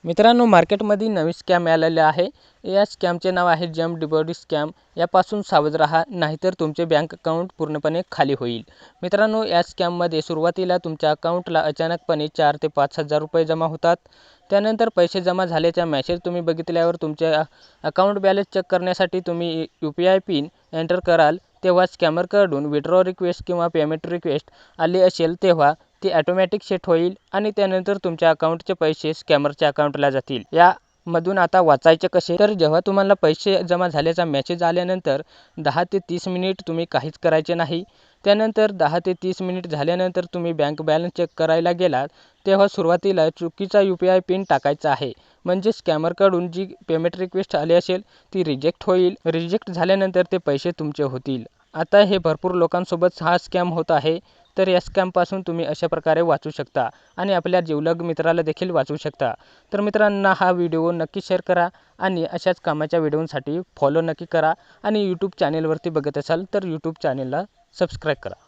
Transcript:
मित्रांनो, मार्केटमध्ये नवीन स्कॅम आलेले आहे। या स्कॅमचे नाव आहे जंप डिपॉझिट स्कॅम। यापासून सावध राहा, नाहीतर तुमचे बँक अकाउंट पूर्णपणे खाली होईल। मित्रांनो, या स्कॅममध्ये सुरुवातीला तुमच्या अकाउंटला अचानकपणे 4 ते 5 हजार रुपये जमा होतात। त्यानंतर पैसे जमा झाल्याचा मेसेज तुम्ही बघितल्यावर तुमच्या अकाउंट बॅलन्स चेक करण्यासाठी तुम्ही UPI पिन एंटर कराल, तेव्हा स्कॅमरकडून विड्रॉ रिक्वेस्ट किंवा पेमेंट रिक्वेस्ट आली असेल तेव्हा ती ऑटोमॅटिक सेट होईल आणि त्यानंतर तुमच्या अकाउंटचे पैसे स्कॅमरच्या अकाउंटला जातील। यामधून आता वाचायचे कसे, तर जेव्हा तुम्हाला पैसे जमा झाल्याचा मेसेज आल्यानंतर 10 ते 30 मिनिट तुम्ही काहीच करायचे नाही। त्यानंतर 10 ते 30 मिनिट झाल्यानंतर तुम्ही बँक बॅलन्स चेक करायला गेलात, तेव्हा सुरुवातीला चुकीचा UPI पिन टाकायचा आहे। म्हणजे स्कॅमरकडून जी पेमेंट रिक्वेस्ट आली असेल ती रिजेक्ट होईल। रिजेक्ट झाल्यानंतर ते पैसे तुमचे होतील। आता हे भरपूर लोकांसोबत हा स्कॅम होत आहे, तर या स्कॅमपासून तुम्ही अशा प्रकारे वाचू शकता आणि आपल्या जिवलग मित्राला देखील वाचवू शकता। तर मित्रांनो, हा व्हिडिओ नक्की शेअर करा आणि अशाच कामाच्या व्हिडिओसाठी फॉलो नक्की करा आणि यूट्यूब चॅनेलवरती बघत असाल तर यूट्यूब चॅनेलला सबस्क्राईब करा।